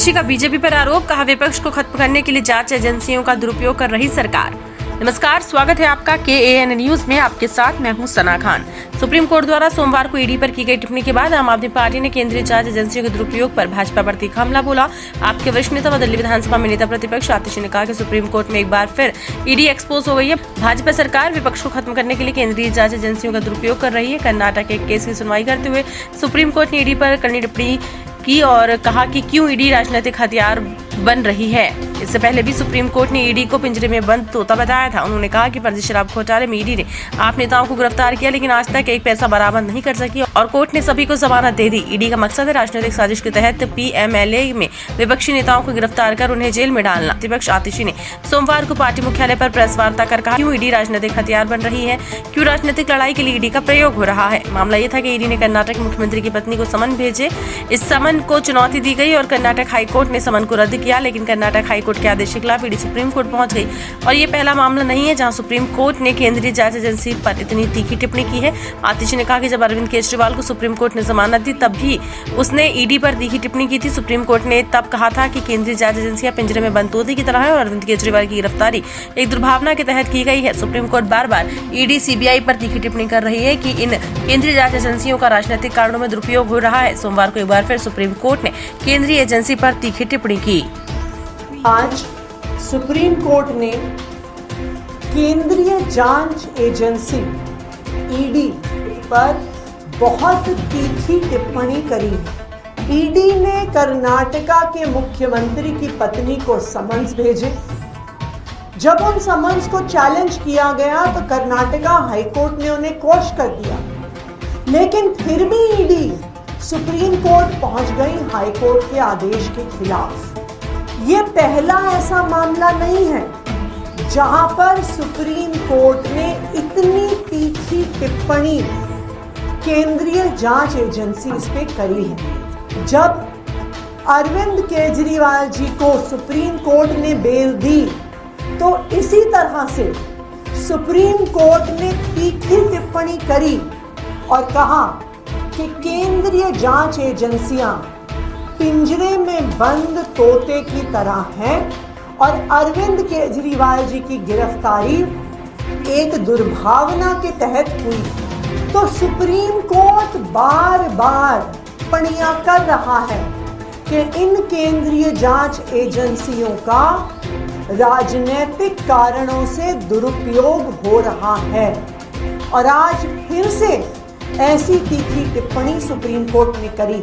आतिशी का बीजेपी पर आरोप, कहा विपक्ष को खत्म करने के लिए जांच एजेंसियों का दुरुपयोग कर रही सरकार। नमस्कार, स्वागत है आपका KAN न्यूज में। आपके साथ मैं हूं सना खान। सुप्रीम कोर्ट द्वारा सोमवार को ईडी पर की गई टिप्पणी के बाद आम आदमी पार्टी ने केंद्रीय जांच एजेंसियों के दुरुपयोग पर भाजपा पर तीखा हमला बोला। आपके वरिष्ठ नेता व दिल्ली विधानसभा में नेता प्रतिपक्ष आतिशी ने कहा कि सुप्रीम कोर्ट में एक बार फिर ईडी एक्सपोज हो गई है। भाजपा सरकार विपक्ष को खत्म करने के लिए केंद्रीय जांच एजेंसियों का दुरुपयोग कर रही है। कर्नाटक के एक केस की सुनवाई करते हुए सुप्रीम कोर्ट ने ईडी पर कड़ी टिप्पणी की और कहा कि क्यों ईडी राजनीतिक हथियार बन रही है। इससे पहले भी सुप्रीम कोर्ट ने ईडी को पिंजरे में बंद तोता बताया था। उन्होंने कहा कि फर्जी शराब घोटाले में ईडी ने आप नेताओं को गिरफ्तार किया, लेकिन आज तक एक पैसा बरामद नहीं कर सकी और कोर्ट ने सभी को जमानत दे दी। ईडी का मकसद है राजनीतिक साजिश के तहत PMLA में विपक्षी नेताओं को गिरफ्तार कर उन्हें जेल में डालना। प्रतिपक्ष आतिशी ने सोमवार को पार्टी मुख्यालय पर प्रेस वार्ता कर कहा, क्यों ईडी राजनीतिक हथियार बन रही है, क्यों राजनीतिक लड़ाई के लिए ईडी का प्रयोग हो रहा है। मामला ये था कि ईडी ने कर्नाटक मुख्यमंत्री की पत्नी को समन भेजे। इस समन को चुनौती दी गई और कर्नाटक हाईकोर्ट ने समन को रद्द किया, लेकिन कर्नाटक हाईकोर्ट के आदेश के खिलाफ ईडी सुप्रीम कोर्ट पहुंच गई। और ये पहला मामला नहीं है जहां सुप्रीम कोर्ट ने केंद्रीय जांच एजेंसी पर इतनी तीखी टिप्पणी की है। आतिशी ने कहा कि जब अरविंद केजरीवाल को सुप्रीम कोर्ट ने जमानत दी तब भी उसने ईडी पर तीखी टिप्पणी की थी। सुप्रीम कोर्ट ने तब कहा था कि केंद्रीय जांच एजेंसियां पिंजरे में बंद तोते की तरह है और अरविंद केजरीवाल की गिरफ्तारी एक दुर्भावना के तहत की गई है। सुप्रीम कोर्ट बार बार ईडी CBI पर तीखी टिप्पणी कर रही है कि इन केंद्रीय जांच एजेंसियों का राजनीतिक कारणों में दुरुपयोग हो रहा है। सोमवार को एक बार फिर सुप्रीम कोर्ट ने केंद्रीय एजेंसी पर तीखी टिप्पणी की। आज सुप्रीम कोर्ट ने केंद्रीय जांच एजेंसी ईडी पर बहुत तीखी टिप्पणी करी है। ईडी ने कर्नाटका के मुख्यमंत्री की पत्नी को समन्स भेजे। जब उन समन्स को चैलेंज किया गया तो कर्नाटका हाईकोर्ट ने उन्हें क्वॉश कर दिया, लेकिन फिर भी ईडी सुप्रीम कोर्ट पहुंच गई हाईकोर्ट के आदेश के खिलाफ। ये पहला ऐसा मामला नहीं है जहां पर सुप्रीम कोर्ट ने इतनी तीखी टिप्पणी केंद्रीय जांच एजेंसी पे करी है। जब अरविंद केजरीवाल जी को सुप्रीम कोर्ट ने बेल दी तो इसी तरह से सुप्रीम कोर्ट ने तीखी टिप्पणी करी और कहा कि केंद्रीय जांच एजेंसियां पिंजरे में बंद तोते की तरह हैं और अरविंद केजरीवाल जी की गिरफ्तारी एक दुर्भावना के तहत हुई। तो सुप्रीम कोर्ट बार बार टिप्पणियां कर रहा है कि इन केंद्रीय जांच एजेंसियों का राजनीतिक कारणों से दुरुपयोग हो रहा है और आज फिर से ऐसी तीखी टिप्पणी सुप्रीम कोर्ट ने करी।